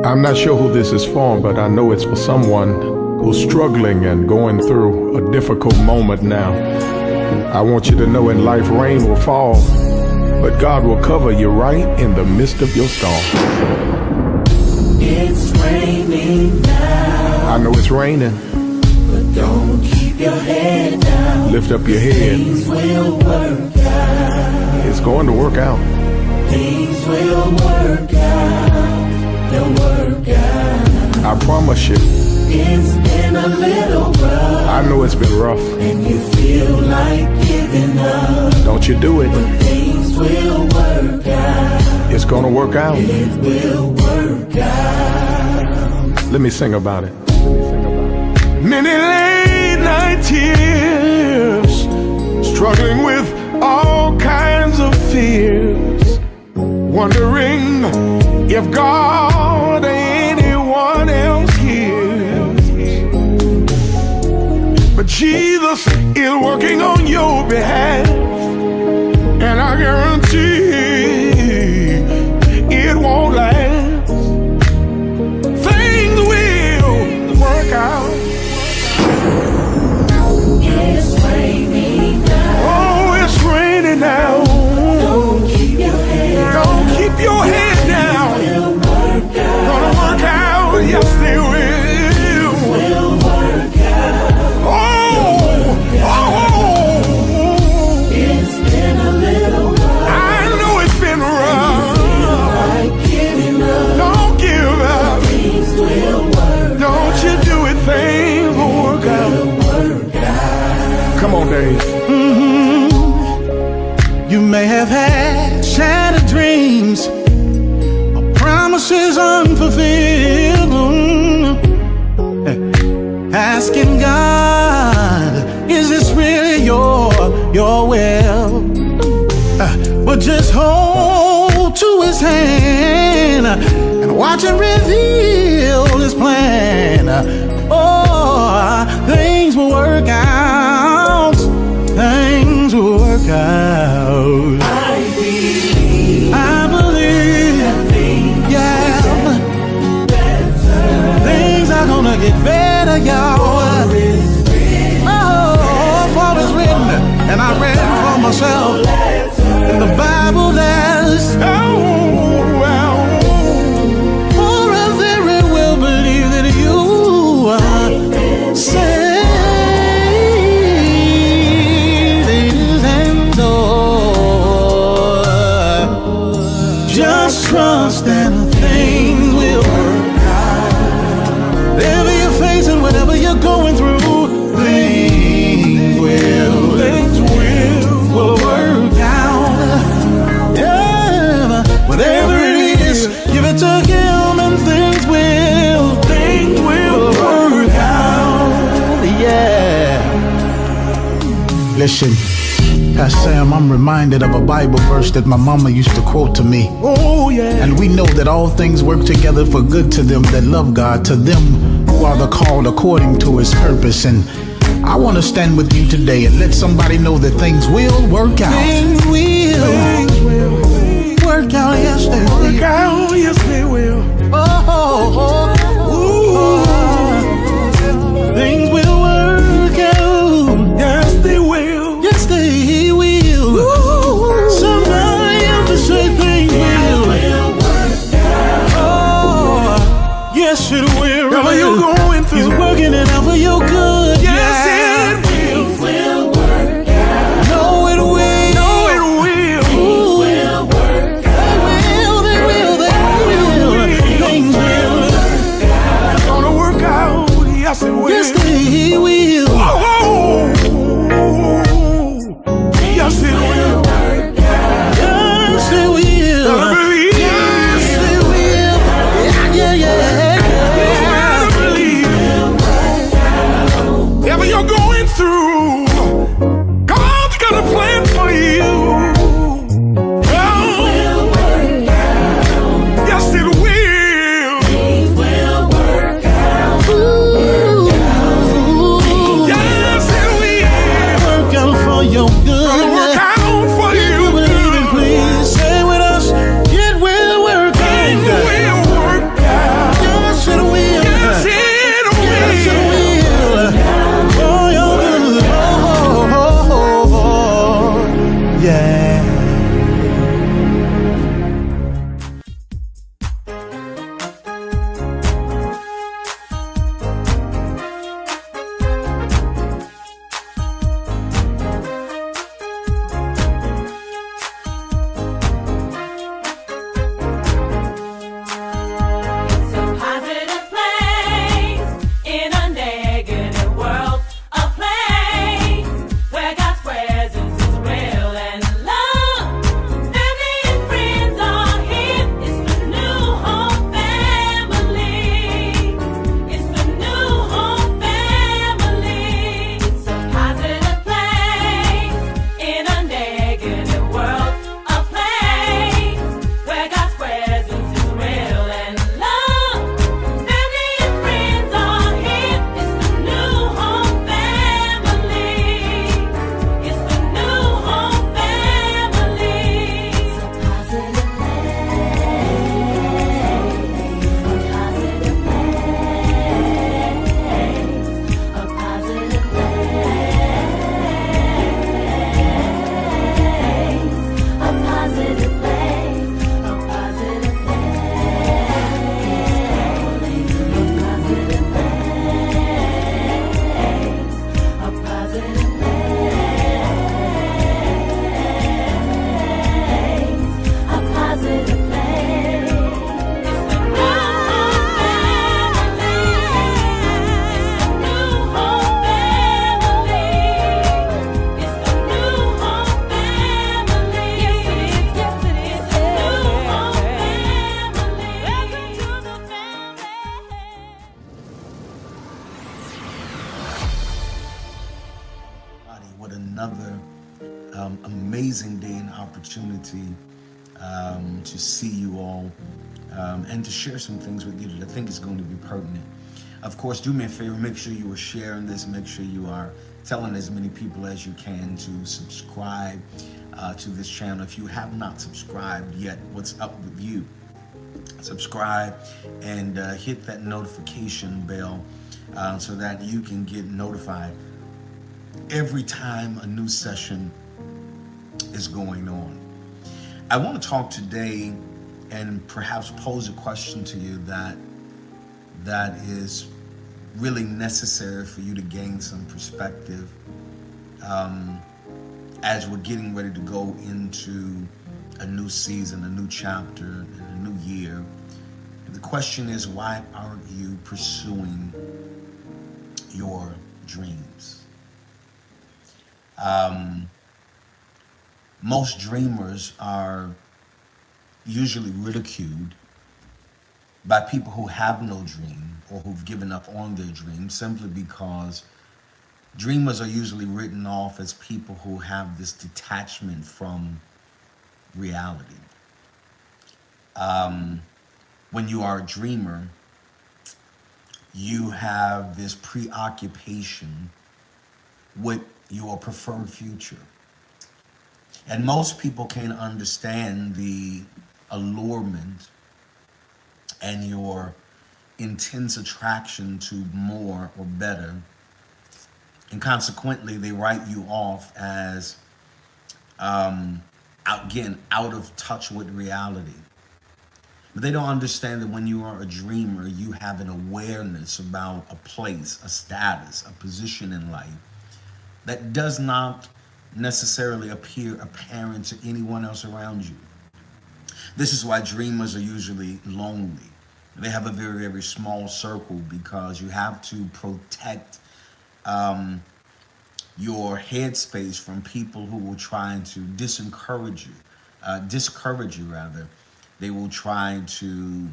I'm not sure who this is for, but I know it's for someone who's struggling and going through a difficult moment now. I want you to know in life rain will fall, but God will cover you right in the midst of your storm. It's raining now. I know it's raining, but don't keep your head down. Lift up your head. Things will work out. It's going to work out. Things will work out. They'll work out. I promise you. It's been a little rough. I know it's been rough. And you feel like giving up. Don't you do it. But things will work out. It's gonna work out. It will work out. Let me sing about it. Many late night tears, struggling with all kinds of fears, wondering if God or anyone else hears. But Jesus is working on your behalf, and I guarantee it won't last. Things will work out. It's raining now. Oh, it's raining now. Don't keep your head down. Don't keep your head down. Will work out. Gonna work out. Yes, they will. Will work out. It's been a little rough. I know it's been rough. Like giving up. Don't give up. Things will work. Don't you do it. Things will work out. Come on, Dave. You may have had shattered dreams, promises unfulfilled. Asking God, is this really your will? But just hold to his hand and watch him reveal his plan. Oh, things will work out. Things will work out. I believe. Yeah. Things are gonna get better, y'all. Oh, for it's written, and I read it for myself. In the Bible, there's for a very will believe that you say. Trust and things will work out. Whatever you're facing, whatever you're going through, things will work out. Yeah, whatever it is, give it to him and things will work out. Yeah. Listen. Sam, I'm reminded of a Bible verse that my mama used to quote to me. Oh, yeah. And we know that all things work together for good to them that love God, to them who are the called according to his purpose. And I want to stand with you today and let somebody know that things will work out. Things will work out, yes they will. Work out, yes they will. Things will work out. Yes they will. Yes they will. Somebody else to say things will work out. Oh, yes it will. Whatever you're going through, he's working it out for your good. Yes it will. Things will work out. No it will. No it will. Things will work out. They will. opportunity to see you all and to share some things with you that I think is going to be pertinent. Of course, do me a favor, make sure you are sharing this, make sure you are telling as many people as you can to subscribe to this channel. If you have not subscribed yet, what's up with you? Subscribe and hit that notification bell so that you can get notified every time a new session is going on. I want to talk today and perhaps pose a question to you that is really necessary for you to gain some perspective as we're getting ready to go into a new season, a new chapter, and a new year. And the question is, why aren't you pursuing your dreams? Most dreamers are usually ridiculed by people who have no dream or who've given up on their dream, simply because dreamers are usually written off as people who have this detachment from reality. When you are a dreamer, you have this preoccupation with your preferred future. And most people can't understand the allurement and your intense attraction to more or better. And consequently, they write you off as, out of touch with reality. But they don't understand that when you are a dreamer, you have an awareness about a place, a status, a position in life that does not necessarily appear apparent to anyone else around you. This is why dreamers are usually lonely. They have a very, very small circle because you have to protect your headspace from people who will try to discourage you rather. They will try to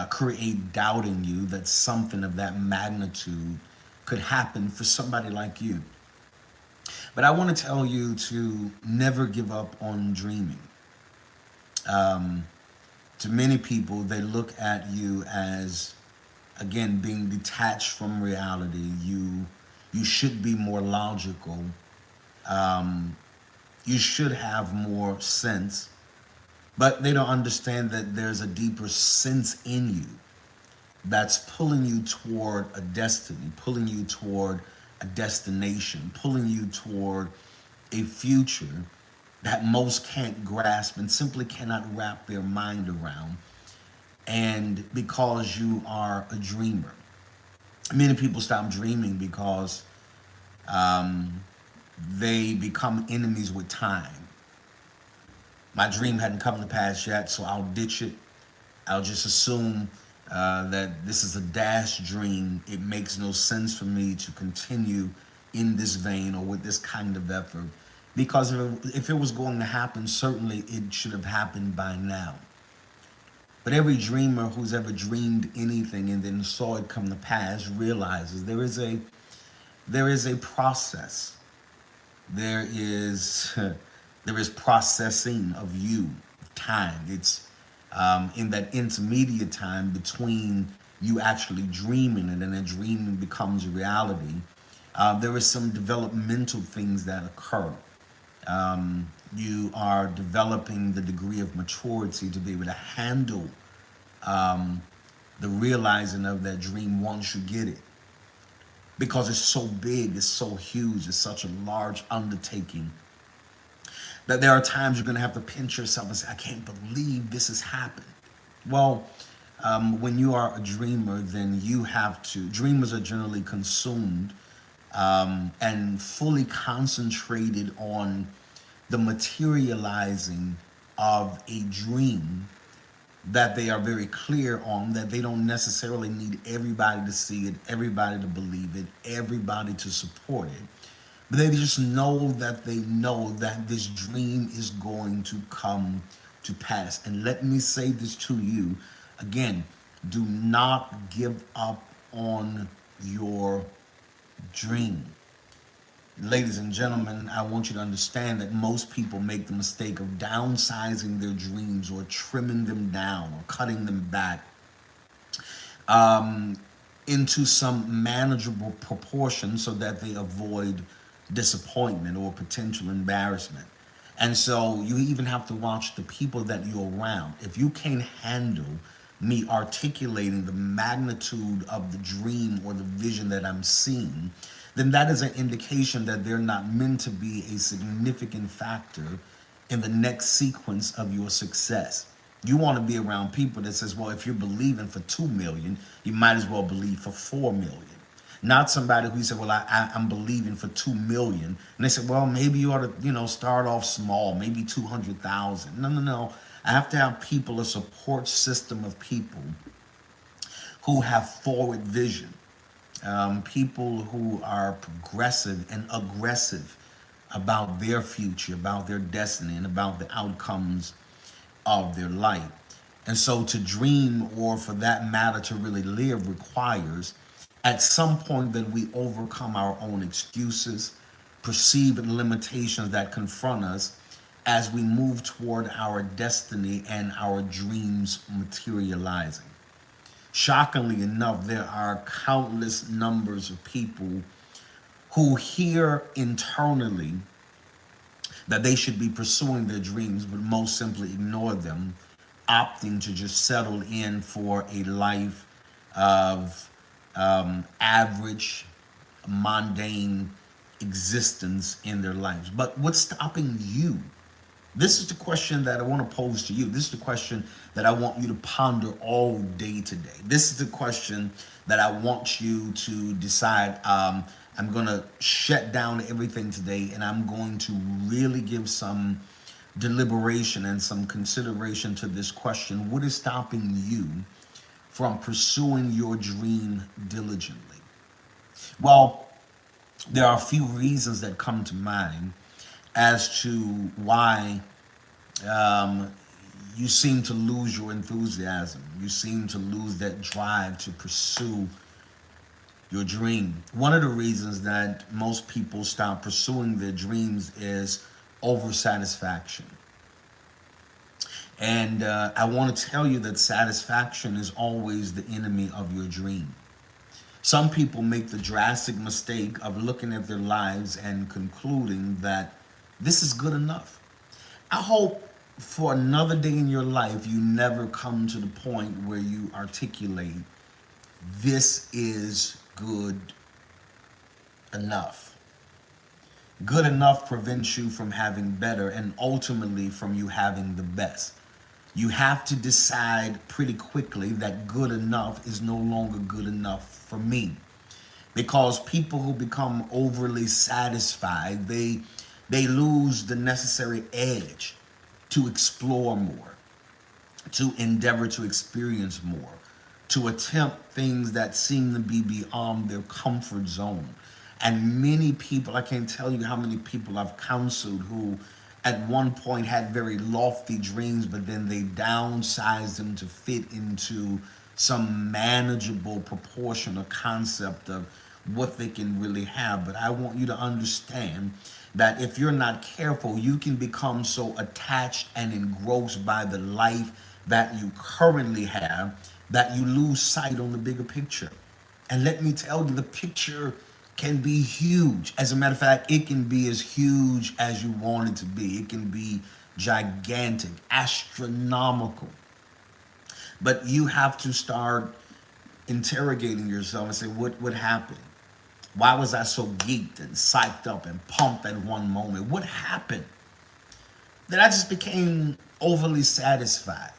create doubt in you that something of that magnitude could happen for somebody like you. But I want to tell you to never give up on dreaming. To many people, they look at you as, again, being detached from reality. You should be more logical. You should have more sense. But they don't understand that there's a deeper sense in you that's pulling you toward a destiny, pulling you toward a destination, pulling you toward a future that most can't grasp and simply cannot wrap their mind around. And because you are a dreamer, many people stop dreaming because they become enemies with time. My dream hadn't come to pass yet, so I'll ditch it. I'll just assume that this is a dash dream. It makes no sense for me to continue in this vein or with this kind of effort, because if it was going to happen, certainly it should have happened by now. But every dreamer who's ever dreamed anything and then saw it come to pass realizes there is a process. There is processing of you, time. It's in that intermediate time between you actually dreaming and then a dream becomes a reality. There is some developmental things that occur. You are developing the degree of maturity to be able to handle the realizing of that dream once you get it. Because it's so big, it's so huge, it's such a large undertaking that there are times you're going to have to pinch yourself and say, I can't believe this has happened. Well, when you are a dreamer, then you have to, dreamers are generally consumed and fully concentrated on the materializing of a dream that they are very clear on, that they don't necessarily need everybody to see it, everybody to believe it, everybody to support it. But they just know that this dream is going to come to pass. And let me say this to you again, do not give up on your dream. Ladies and gentlemen, I want you to understand that most people make the mistake of downsizing their dreams or trimming them down or cutting them back into some manageable proportion so that they avoid disappointment or potential embarrassment. And so you even have to watch the people that you're around. If you can't handle me articulating the magnitude of the dream or the vision that I'm seeing, then that is an indication that they're not meant to be a significant factor in the next sequence of your success. You want to be around people that says, well, if you're believing for 2 million, you might as well believe for 4 million. Not somebody who said, well, I'm believing for 2 million. And they said, well, maybe you ought to, start off small, maybe 200,000. No. I have to have people, a support system of people who have forward vision. People who are progressive and aggressive about their future, about their destiny, and about the outcomes of their life. And so to dream, or for that matter to really live, requires at some point that we overcome our own excuses, perceived limitations that confront us as we move toward our destiny and our dreams materializing. Shockingly enough, there are countless numbers of people who hear internally that they should be pursuing their dreams, but most simply ignore them, opting to just settle in for a life of average, mundane existence in their lives. But what's stopping you? This is the question that I want to pose to you. This is the question that I want you to ponder all day today. This is the question that I want you to decide. I'm going to shut down everything today, and I'm going to really give some deliberation and some consideration to this question. What is stopping you from pursuing your dream diligently? Well, there are a few reasons that come to mind as to why you seem to lose your enthusiasm. You seem to lose that drive to pursue your dream. One of the reasons that most people stop pursuing their dreams is oversatisfaction. And I want to tell you that satisfaction is always the enemy of your dream. Some people make the drastic mistake of looking at their lives and concluding that this is good enough. I hope for another day in your life you never come to the point where you articulate, this is good enough. Good enough prevents you from having better, and ultimately from you having the best. You have to decide pretty quickly that good enough is no longer good enough for me. Because people who become overly satisfied, they lose the necessary edge to explore more, to endeavor to experience more, to attempt things that seem to be beyond their comfort zone. And many people, I can't tell you how many people I've counseled who at one point had very lofty dreams, but then they downsized them to fit into some manageable proportion or concept of what they can really have. But I want you to understand that if you're not careful, you can become so attached and engrossed by the life that you currently have that you lose sight on the bigger picture. And let me tell you, the picture can be huge. As a matter of fact, it can be as huge as you want it to be. It can be gigantic, astronomical. But you have to start interrogating yourself and say, what happened? Why was I so geeked and psyched up and pumped at one moment? What happened? That I just became overly satisfied.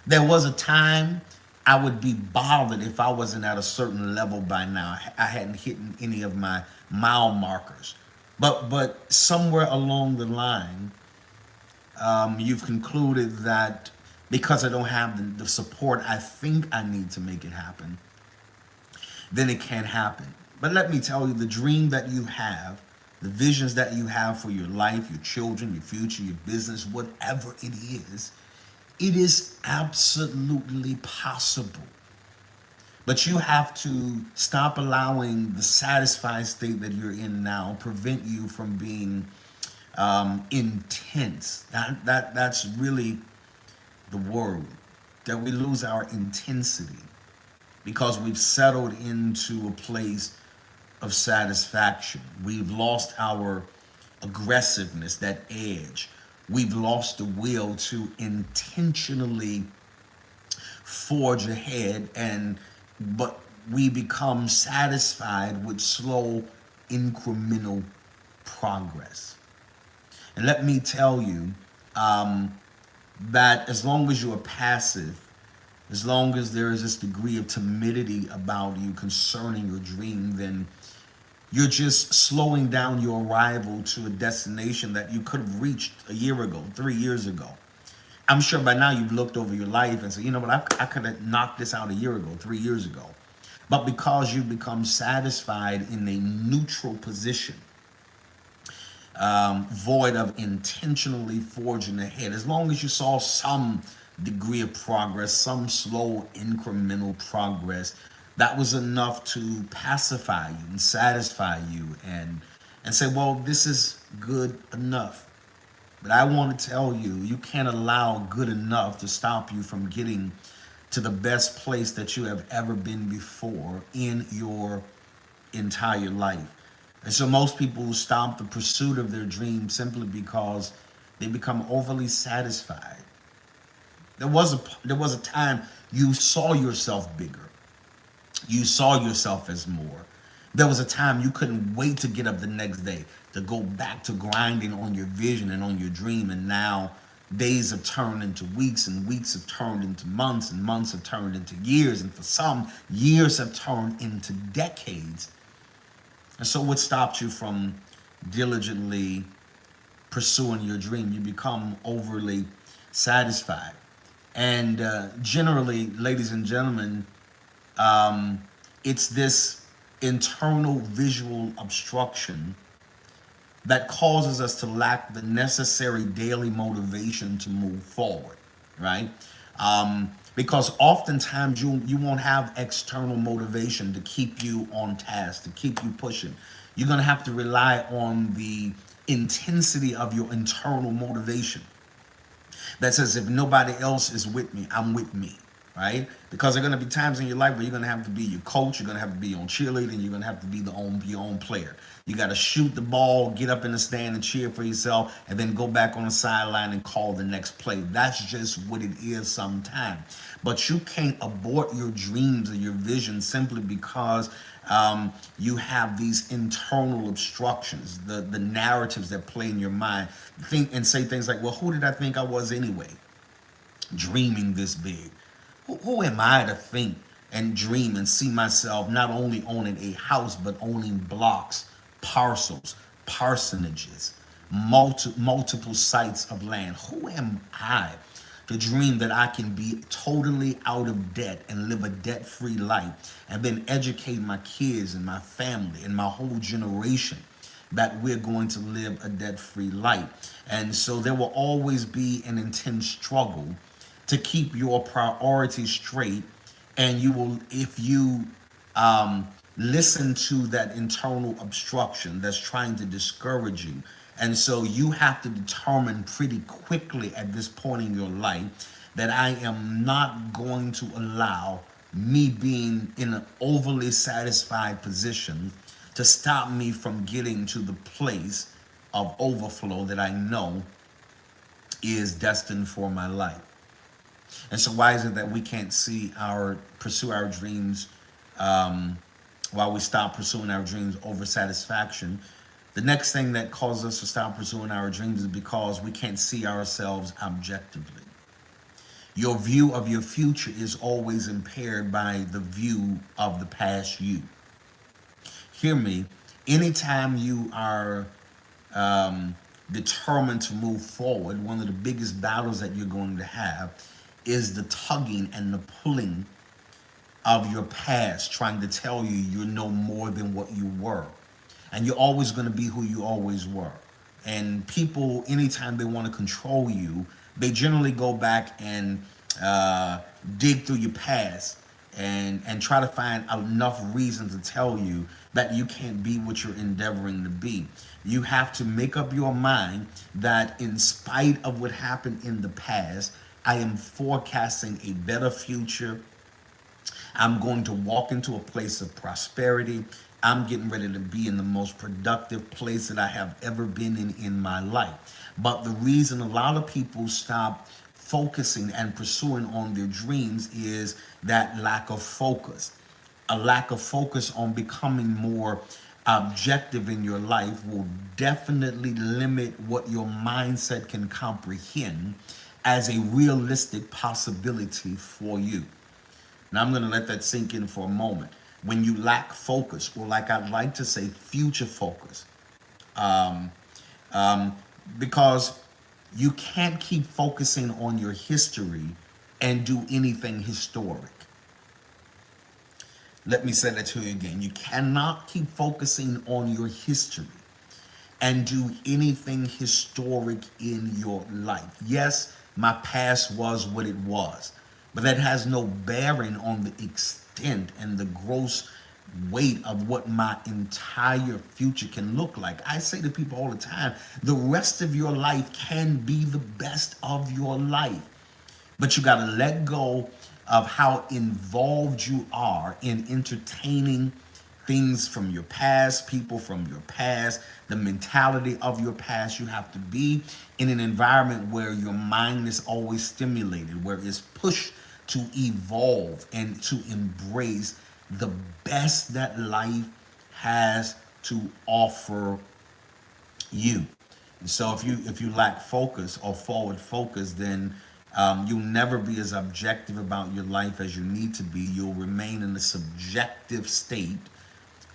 There was a time I would be bothered if I wasn't at a certain level by now. I hadn't hit any of my mile markers. But somewhere along the line, you've concluded that because I don't have the support I think I need to make it happen, then it can't happen. But let me tell you, the dream that you have, the visions that you have for your life, your children, your future, your business, whatever it is absolutely possible. But you have to stop allowing the satisfied state that you're in now prevent you from being intense. That's really the word, that we lose our intensity because we've settled into a place of satisfaction. We've lost our aggressiveness, that edge. We've lost the will to intentionally forge ahead, but we become satisfied with slow incremental progress. And let me tell you that as long as you are passive, as long as there is this degree of timidity about you concerning your dream, then you're just slowing down your arrival to a destination that you could have reached a year ago, 3 years ago. I'm sure by now you've looked over your life and said, you know what, I could have knocked this out a year ago, 3 years ago. But because you become satisfied in a neutral position, void of intentionally forging ahead, as long as you saw some degree of progress, some slow incremental progress, that was enough to pacify you and satisfy you and say, well, this is good enough. But I want to tell you, you can't allow good enough to stop you from getting to the best place that you have ever been before in your entire life. And so most people stop the pursuit of their dreams simply because they become overly satisfied. There was a time you saw yourself bigger. You saw yourself as more. There was a time you couldn't wait to get up the next day to go back to grinding on your vision and on your dream. And now days have turned into weeks, and weeks have turned into months, and months have turned into years. And for some, years have turned into decades. And so what stopped you from diligently pursuing your dream? You become overly satisfied. And generally, ladies and gentlemen, it's this internal visual obstruction that causes us to lack the necessary daily motivation to move forward, right? Because oftentimes you won't have external motivation to keep you on task, to keep you pushing. You're going to have to rely on the intensity of your internal motivation that says, if nobody else is with me, I'm with me, right? Because there are going to be times in your life where you're going to have to be your coach, you're going to have to be on cheerleading, you're going to have to be your own player. You got to shoot the ball, get up in the stand and cheer for yourself, and then go back on the sideline and call the next play. That's just what it is sometimes. But you can't abort your dreams or your vision simply because you have these internal obstructions, the narratives that play in your mind. Think and say things like, well, who did I think I was anyway? Dreaming this big. Who am I to think and dream and see myself not only owning a house, but owning blocks, parcels, parsonages, multiple sites of land? Who am I to dream that I can be totally out of debt and live a debt-free life and then educate my kids and my family and my whole generation that we're going to live a debt-free life? And so there will always be an intense struggle to keep your priorities straight. And you will, if you listen to that internal obstruction that's trying to discourage you. And so you have to determine pretty quickly at this point in your life that I am not going to allow me being in an overly satisfied position to stop me from getting to the place of overflow that I know is destined for my life. And so why is it that we can't pursue our dreams while we stop pursuing our dreams over satisfaction? The next thing that causes us to stop pursuing our dreams is because we can't see ourselves objectively. Your view of your future is always impaired by the view of the past you. Hear me. Anytime you are determined to move forward, one of the biggest battles that you're going to have is the tugging and the pulling of your past, trying to tell you you're no more than what you were. And you're always going to be who you always were. And people, anytime they want to control you, they generally go back and dig through your past and try to find enough reason to tell you that you can't be what you're endeavoring to be. You have to make up your mind that in spite of what happened in the past, I am forecasting a better future. I'm going to walk into a place of prosperity. I'm getting ready to be in the most productive place that I have ever been in my life. But the reason a lot of people stop focusing and pursuing on their dreams is that lack of focus. A lack of focus on becoming more objective in your life will definitely limit what your mindset can comprehend as a realistic possibility for you. Now I'm going to let that sink in for a moment. When you lack focus, or like I'd like to say, future focus, because you can't keep focusing on your history and do anything historic. Let me say that to you again. You cannot keep focusing on your history and do anything historic in your life. Yes, my past was what it was, but that has no bearing on the extent and the gross weight of what my entire future can look like. I say to people all the time, the rest of your life can be the best of your life, but you got to let go of how involved you are in entertaining things from your past, people from your past, the mentality of your past. You have to be in an environment where your mind is always stimulated, where it's pushed to evolve and to embrace the best that life has to offer you. And so if you lack focus or forward focus, then you'll never be as objective about your life as you need to be. You'll remain in a subjective state,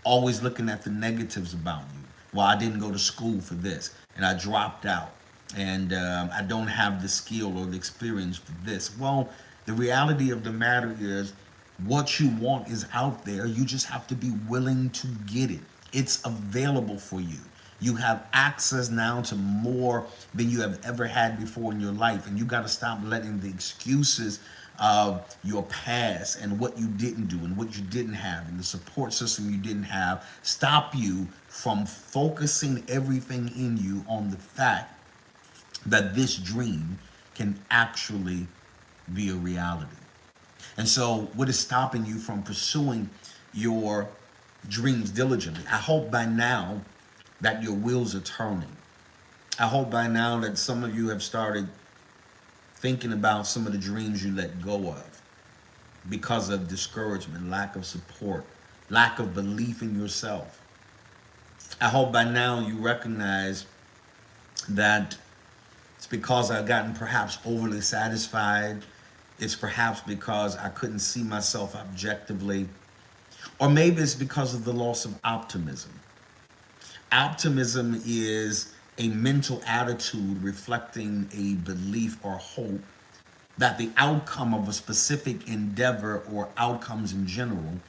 always looking at the negatives about you. Well, I didn't go to school for this, and I dropped out, and I don't have the skill or the experience for this. Well, the reality of the matter is, what you want is out there. You just have to be willing to get it. It's available for you. You have access now to more than you have ever had before in your life. And you got to stop letting the excuses of your past and what you didn't do and what you didn't have and the support system you didn't have stop you from focusing everything in you on the fact that this dream can actually be a reality. And so what is stopping you from pursuing your dreams diligently? I hope by now that your wheels are turning. I hope by now that some of you have started thinking about some of the dreams you let go of because of discouragement, lack of support, lack of belief in yourself. I hope by now you recognize that it's because I've gotten perhaps overly satisfied. It's perhaps because I couldn't see myself objectively. Or maybe it's because of the loss of optimism. Optimism is a mental attitude reflecting a belief or hope that the outcome of a specific endeavor or outcomes in general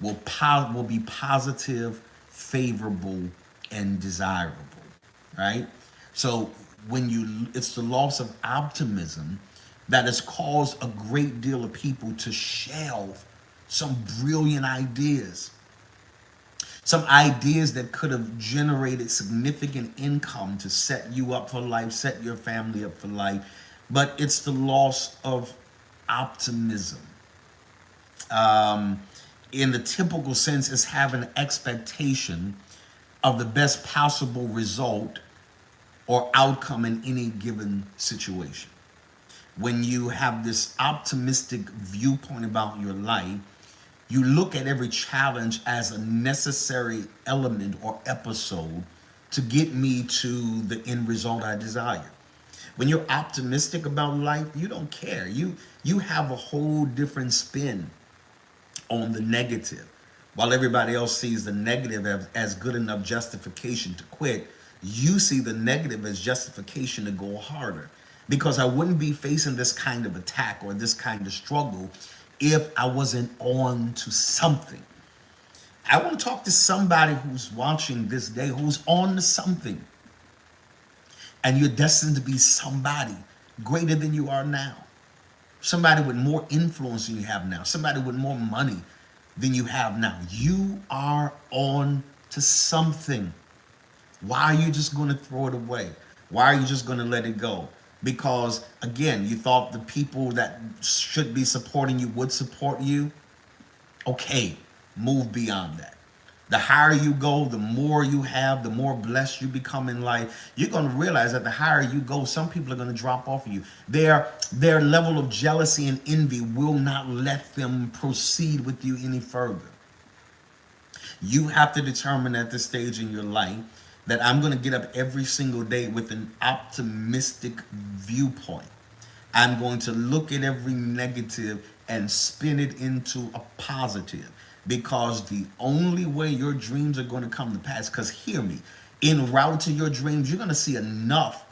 will be positive, favorable, and desirable, right? So it's the loss of optimism that has caused a great deal of people to shelve some brilliant ideas. Some ideas that could have generated significant income to set you up for life, set your family up for life. But it's the loss of optimism. In the typical sense, it's having an expectation of the best possible result or outcome in any given situation. When you have this optimistic viewpoint about your life, you look at every challenge as a necessary element or episode to get me to the end result I desire. When you're optimistic about life, you don't care. You have a whole different spin on the negative. While everybody else sees the negative as good enough justification to quit, you see the negative as justification to go harder. Because I wouldn't be facing this kind of attack or this kind of struggle if I wasn't on to something. I want to talk to somebody who's watching this day, who's on to something. And you're destined to be somebody greater than you are now. somebody with more influence than you have now, somebody with more money than you have now. You are on to something. Why are you just going to throw it away? Why are you just going to let it go? Because, again, you thought the people that should be supporting you would support you. Okay, move beyond that. The higher you go, the more you have, the more blessed you become in life. You're going to realize that the higher you go, some people are going to drop off of you. Their level of jealousy and envy will not let them proceed with you any further. You have to determine at this stage in your life that I'm going to get up every single day with an optimistic viewpoint. I'm going to look at every negative and spin it into a positive, because the only way your dreams are going to come to pass, because hear me, en route to your dreams, you're going to see enough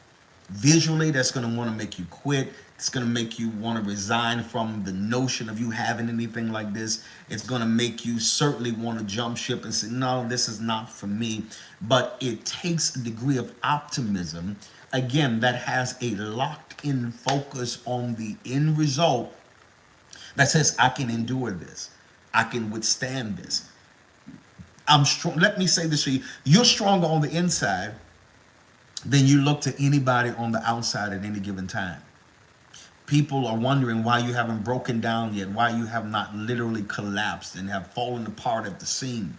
visually that's going to want to make you quit. It's going to make you want to resign from the notion of you having anything like this. It's going to make you certainly want to jump ship and say, no, this is not for me. But it takes a degree of optimism, again, that has a locked-in focus on the end result that says, I can endure this. I can withstand this. I'm strong. Let me say this to you. You're stronger on the inside than you look to anybody on the outside at any given time. People are wondering why you haven't broken down yet, why you have not literally collapsed and have fallen apart at the seam.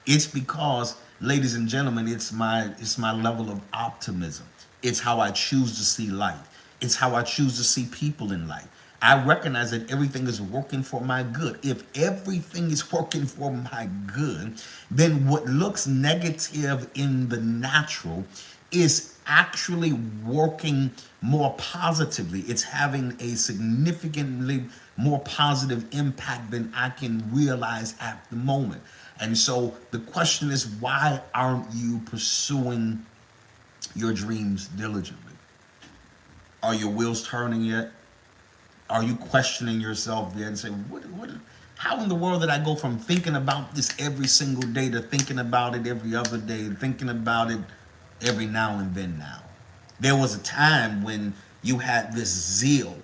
It's because, ladies and gentlemen, it's my level of optimism. It's how I choose to see life. It's how I choose to see people in life. I recognize that everything is working for my good. If everything is working for my good, then what looks negative in the natural is actually working more positively. It's having a significantly more positive impact than I can realize at the moment. And so the question is, why aren't you pursuing your dreams diligently? Are your wheels turning yet? Are you questioning yourself yet and say, how in the world did I go from thinking about this every single day to thinking about it every other day, thinking about it every now and then now? There was a time when you had this zeal,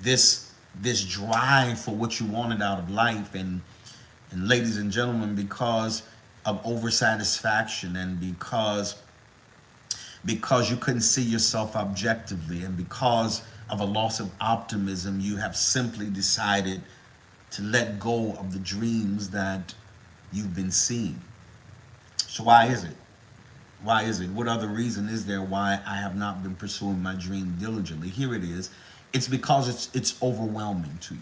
this drive for what you wanted out of life, and ladies and gentlemen, because of oversatisfaction and because you couldn't see yourself objectively, and because of a loss of optimism, you have simply decided to let go of the dreams that you've been seeing. So why is it? Why is it? What other reason is there why I have not been pursuing my dream diligently? Here it is. It's because it's overwhelming to you.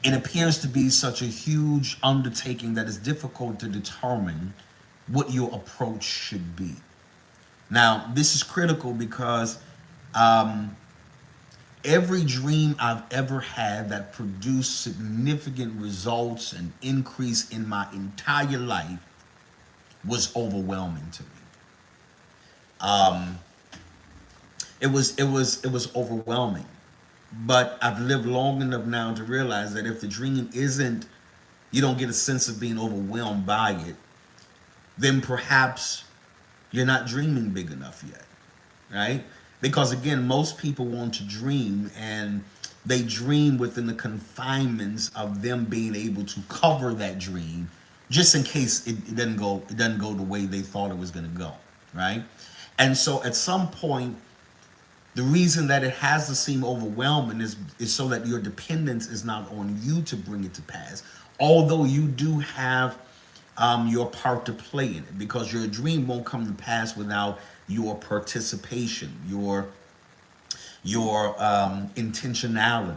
It appears to be such a huge undertaking that it's difficult to determine what your approach should be. Now, this is critical because every dream I've ever had that produced significant results and increase in my entire life was overwhelming to me. It was overwhelming. But I've lived long enough now to realize that if the dream isn't, you don't get a sense of being overwhelmed by it, then perhaps you're not dreaming big enough yet, right? Because again, most people want to dream, and they dream within the confinements of them being able to cover that dream, just in case it doesn't go the way they thought it was going to go, right? And so at some point, the reason that it has to seem overwhelming is so that your dependence is not on you to bring it to pass, although you do have your part to play in it, because your dream won't come to pass without your participation, your intentionality,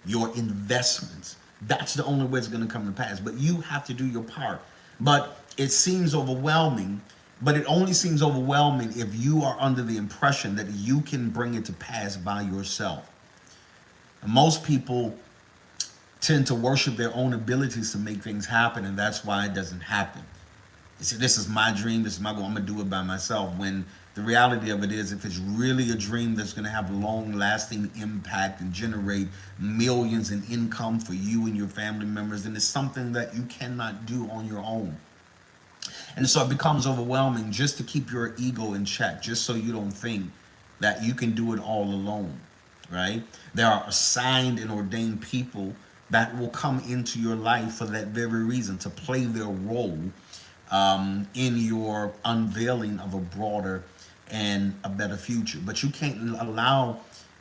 your investments. That's the only way it's going to come to pass. But you have to do your part. But it seems overwhelming, but it only seems overwhelming if you are under the impression that you can bring it to pass by yourself. And most people tend to worship their own abilities to make things happen, and that's why it doesn't happen. You see, this is my dream, this is my goal, I'm going to do it by myself. When the reality of it is, if it's really a dream that's going to have long-lasting impact and generate millions in income for you and your family members, then it's something that you cannot do on your own. And so it becomes overwhelming just to keep your ego in check, just so you don't think that you can do it all alone. right? There are assigned and ordained people that will come into your life for that very reason, to play their role in your unveiling of a broader and a better future. But you can't allow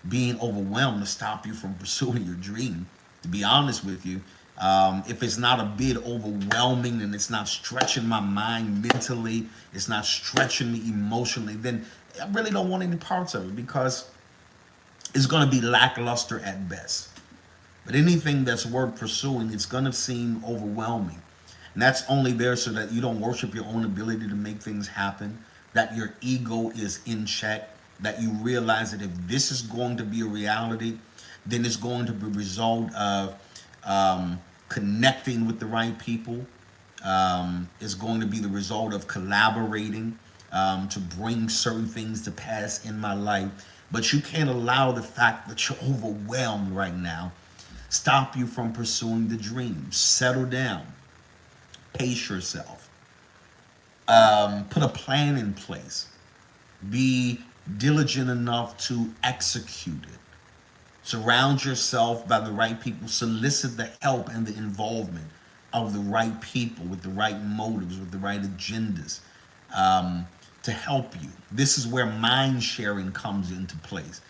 being overwhelmed to stop you from pursuing your dream. To be honest with you, if it's not a bit overwhelming and it's not stretching my mind mentally, it's not stretching me emotionally, then I really don't want any parts of it, because it's going to be lackluster at best. But anything that's worth pursuing, it's going to seem overwhelming. And that's only there so that you don't worship your own ability to make things happen, that your ego is in check, that you realize that if this is going to be a reality, then it's going to be a result of connecting with the right people. It's going to be the result of collaborating to bring certain things to pass in my life. But you can't allow the fact that you're overwhelmed right now stop you from pursuing the dream. Settle down. Pace yourself. Put a plan in place. Be diligent enough to execute it. Surround yourself by the right people. Solicit the help and the involvement of the right people with the right motives, with the right agendas to help you. This is where mind sharing comes into place.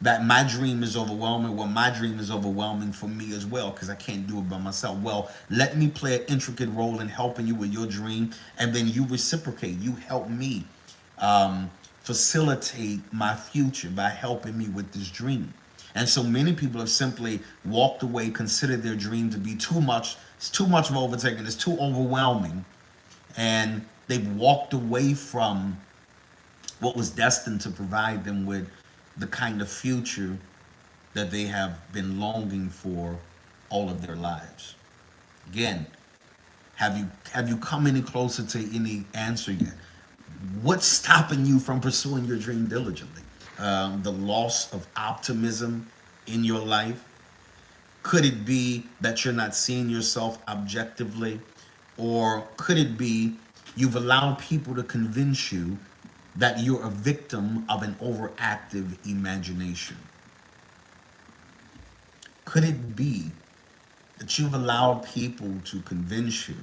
That my dream is overwhelming. Well, my dream is overwhelming for me as well, because I can't do it by myself. Well, let me play an intricate role in helping you with your dream, and then you reciprocate. You help me facilitate my future by helping me with this dream. And so many people have simply walked away, considered their dream to be too much. It's too much of overtaking. It's too overwhelming. And they've walked away from what was destined to provide them with the kind of future that they have been longing for all of their lives. Again, have you come any closer to any answer yet? What's stopping you from pursuing your dream diligently? The loss of optimism in your life? Could it be that you're not seeing yourself objectively? Or could it be you've allowed people to convince you that you're a victim of an overactive imagination? Could it be that you've allowed people to convince you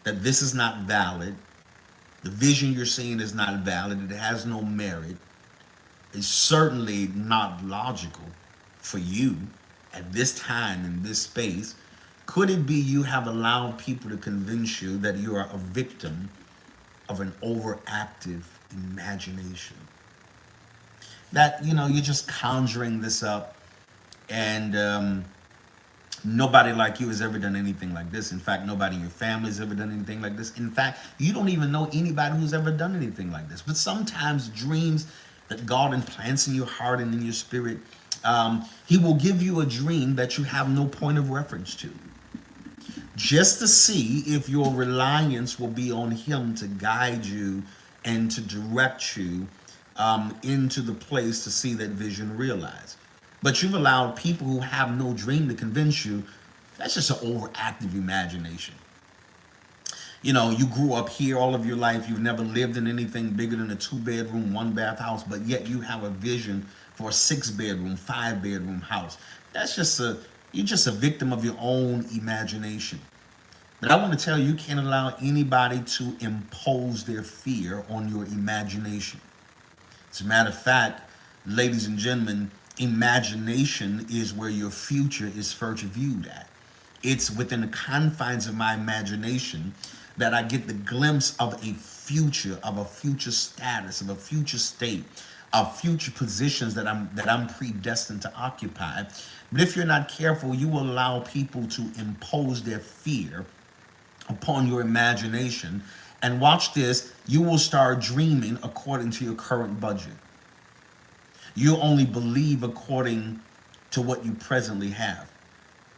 that this is not valid, the vision you're seeing is not valid, it has no merit, it's certainly not logical for you at this time in this space? Could it be you have allowed people to convince you that you are a victim of an overactive imagination? That, you're just conjuring this up, and nobody like you has ever done anything like this. In fact, nobody in your family has ever done anything like this. In fact, you don't even know anybody who's ever done anything like this. But sometimes dreams that God implants in your heart and in your spirit, he will give you a dream that you have no point of reference to, just to see if your reliance will be on him to guide you and to direct you into the place to see that vision realized. But you've allowed people who have no dream to convince you that's just an overactive imagination. You grew up here all of your life. You've never lived in anything bigger than a 2-bedroom, 1-bath house, but yet you have a vision for a 6-bedroom, 5-bedroom house. You're just a victim of your own imagination. But I want to tell you, you can't allow anybody to impose their fear on your imagination. As a matter of fact, ladies and gentlemen, imagination is where your future is first viewed at. It's within the confines of my imagination that I get the glimpse of a future status, of a future state, of future positions that I'm predestined to occupy. But if you're not careful, you will allow people to impose their fear upon your imagination. And watch this, you will start dreaming according to your current budget. You only believe according to what you presently have.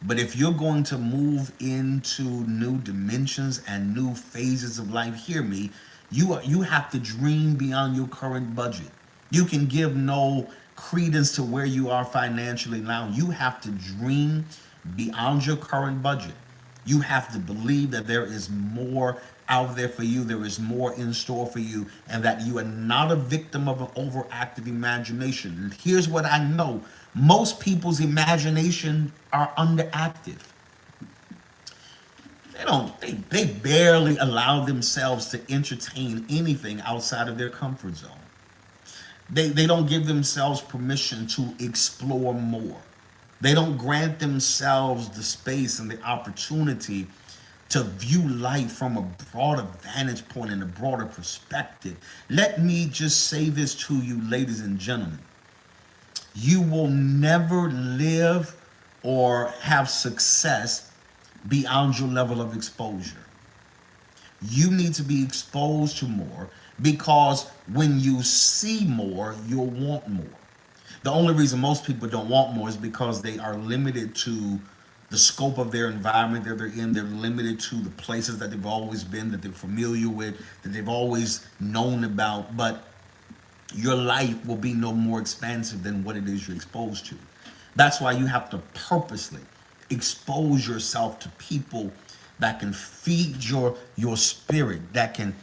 But if you're going to move into new dimensions and new phases of life, hear me, you have to dream beyond your current budget. You can give no credence to where you are financially now. You have to dream beyond your current budget. You have to believe that there is more out there for you. There is more in store for you, and that you are not a victim of an overactive imagination. And here's what I know Most people's imagination are underactive. They barely allow themselves to entertain anything outside of their comfort zone. They don't give themselves permission to explore more. They don't grant themselves the space and the opportunity to view life from a broader vantage point and a broader perspective. Let me just say this to you, ladies and gentlemen. You will never live or have success beyond your level of exposure. You need to be exposed to more, because when you see more, you'll want more. The only reason most people don't want more is because they are limited to the scope of their environment that they're in. They're limited to the places that they've always been, that they're familiar with, that they've always known about. But your life will be no more expansive than what it is you're exposed to. That's why you have to purposely expose yourself to people that can feed your spirit, that can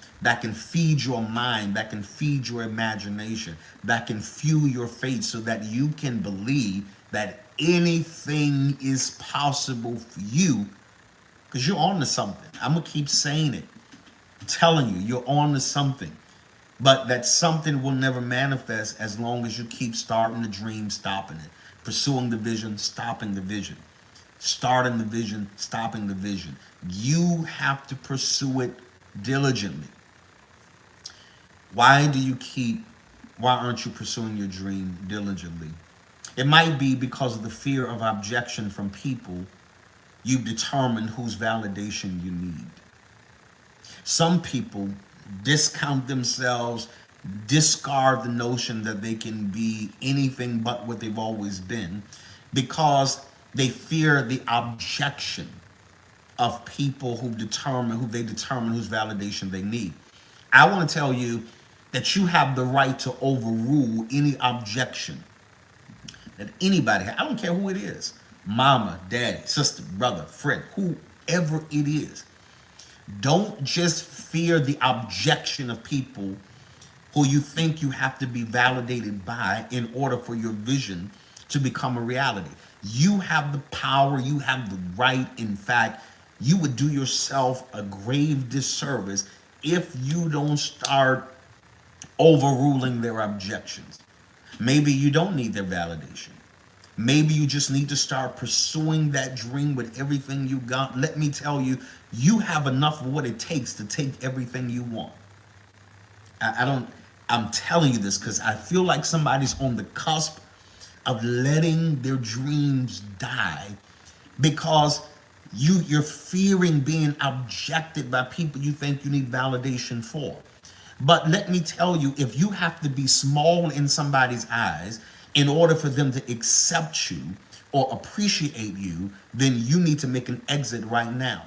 feed your mind, that can feed your imagination, that can fuel your faith, so that you can believe that anything is possible for you, because you're on to something. I'm gonna keep saying it. I'm telling you, you're on to something. But that something will never manifest as long as you keep starting the dream, stopping it, pursuing the vision, stopping the vision, starting the vision, stopping the vision. You have to pursue it diligently. Why aren't you pursuing your dream diligently? It might be because of the fear of objection from people you've determined whose validation you need. Some people discount themselves, discard the notion that they can be anything but what they've always been, because they fear the objection of people who they determine whose validation they need. I want to tell you that you have the right to overrule any objection that anybody has. I don't care who it is. Mama, daddy, sister, brother, friend, whoever it is. Don't just fear the objection of people who you think you have to be validated by in order for your vision to become a reality. You have the power, you have the right. In fact, you would do yourself a grave disservice if you don't start overruling their objections. Maybe you don't need their validation. Maybe you just need to start pursuing that dream with everything you got. Let me tell you, you have enough of what it takes to take everything you want. I'm telling you this because I feel like somebody's on the cusp of letting their dreams die because you're fearing being objected by people you think you need validation for. But let me tell you, if you have to be small in somebody's eyes in order for them to accept you or appreciate you, then you need to make an exit right now.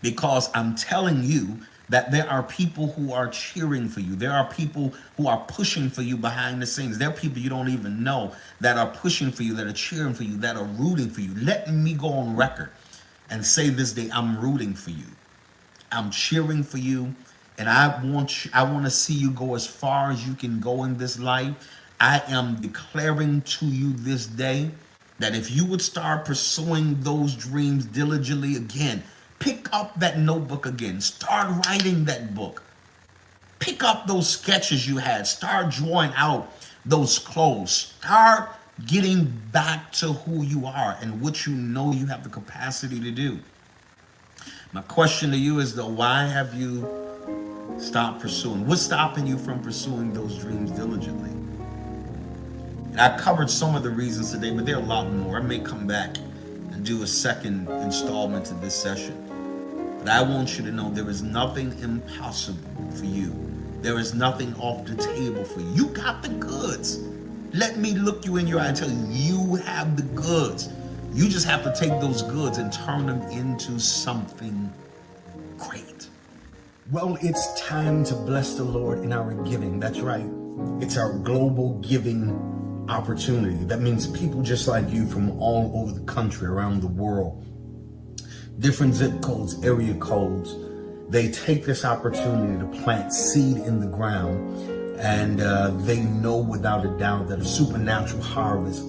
Because I'm telling you that there are people who are cheering for you. There are people who are pushing for you behind the scenes. There are people you don't even know that are pushing for you, that are cheering for you, that are rooting for you. Let me go on record and say this day, I'm rooting for you. I'm cheering for you. And I want to see you go as far as you can go in this life. I am declaring to you this day that if you would start pursuing those dreams diligently again, pick up that notebook again, start writing that book, pick up those sketches you had, start drawing out those clothes, start getting back to who you are and what you know you have the capacity to do. My question to you is though, why have you stopped pursuing? What's stopping you from pursuing those dreams diligently? And I covered some of the reasons today, but there are a lot more. I may come back and do a second installment to this session. But I want you to know there is nothing impossible for you. There is nothing off the table for you. You got the goods. Let me look you in your eye and tell you, you have the goods. You just have to take those goods and turn them into something great. Well, it's time to bless the Lord in our giving. That's right. It's our global giving opportunity. That means people just like you from all over the country, around the world, different zip codes, area codes, they take this opportunity to plant seed in the ground, and they know without a doubt that a supernatural harvest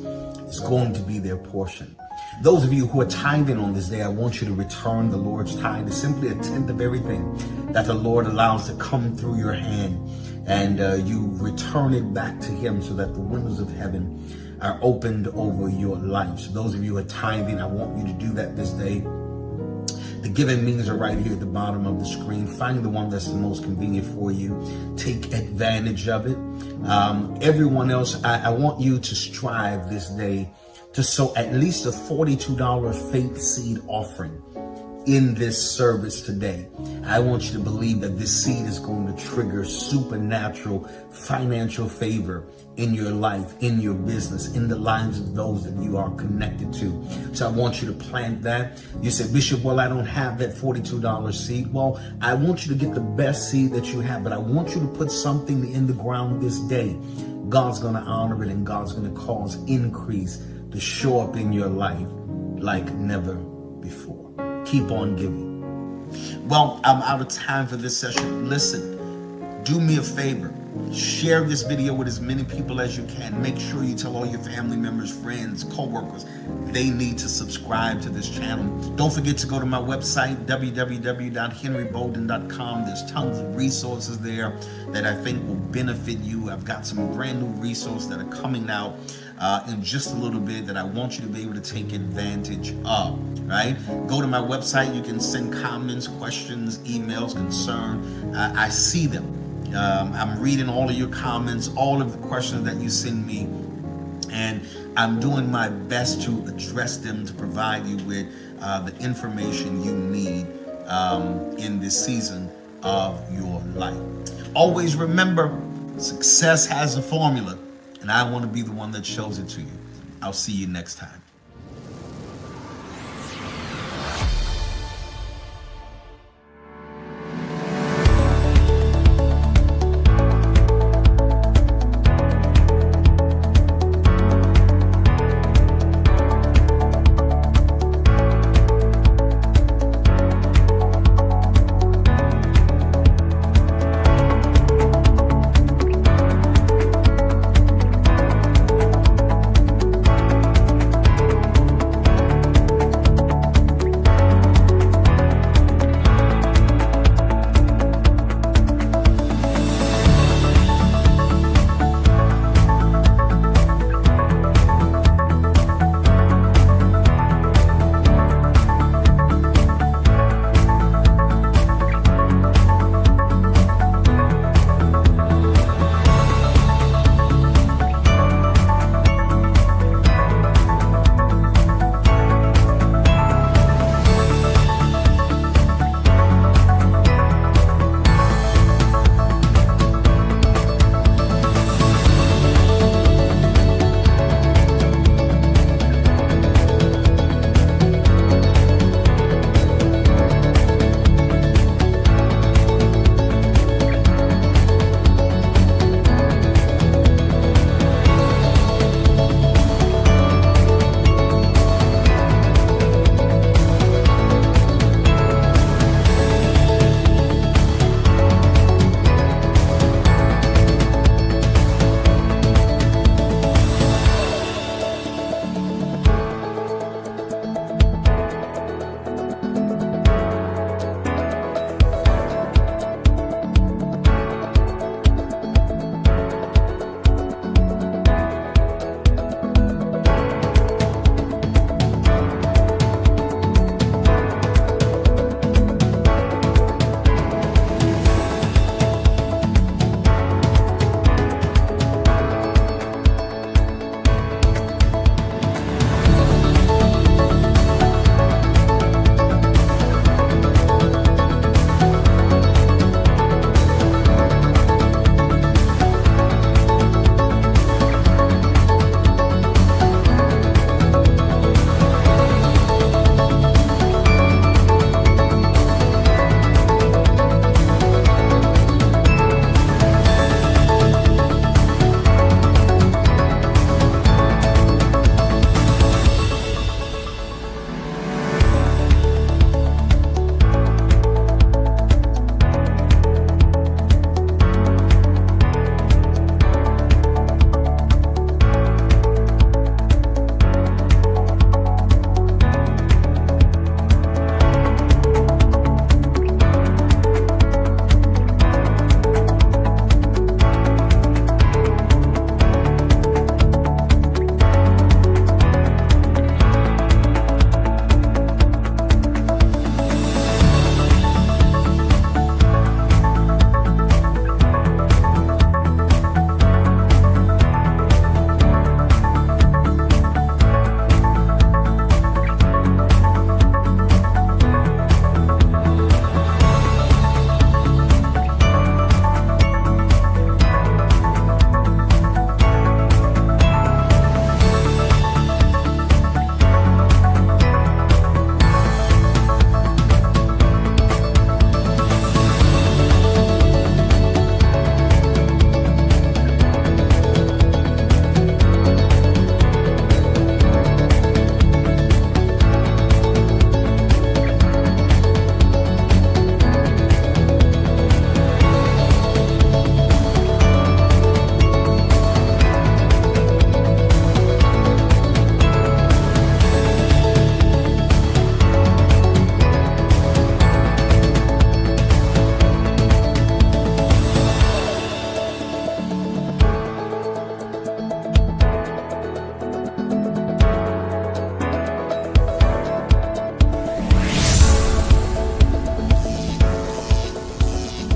is going to be their portion. Those of you who are tithing on this day, I want you to return the Lord's tithe. It's simply a tenth of everything that the Lord allows to come through your hand, and you return it back to Him so that the windows of heaven are opened over your life. So those of you who are tithing, I want you to do that this day. The giving means are right here at the bottom of the screen. Find the one that's the most convenient for you. Take advantage of it. Everyone else, I want you to strive this day to sow at least a $42 faith seed offering in this service today. I want you to believe that this seed is going to trigger supernatural financial favor in your life, in your business, in the lives of those that you are connected to. So I want you to plant that. You said, Bishop, well, I don't have that $42 seed. Well, I want you to get the best seed that you have, but I want you to put something in the ground this day. God's going to honor it, and God's going to cause increase to show up in your life like never before. Keep on giving. Well, I'm out of time for this session. Listen, do me a favor. Share this video with as many people as you can. Make sure you tell all your family members, friends, co-workers, they need to subscribe to this channel. Don't forget to go to my website, www.henrybolden.com. There's tons of resources there that I think will benefit you. I've got some brand new resources that are coming out in just a little bit that I want you to be able to take advantage of, right? Go to my website. You can send comments, questions, emails, concern. I see them. I'm reading all of your comments, all of the questions that you send me, and I'm doing my best to address them, to provide you with the information you need in this season of your life. Always remember, success has a formula, and I want to be the one that shows it to you. I'll see you next time.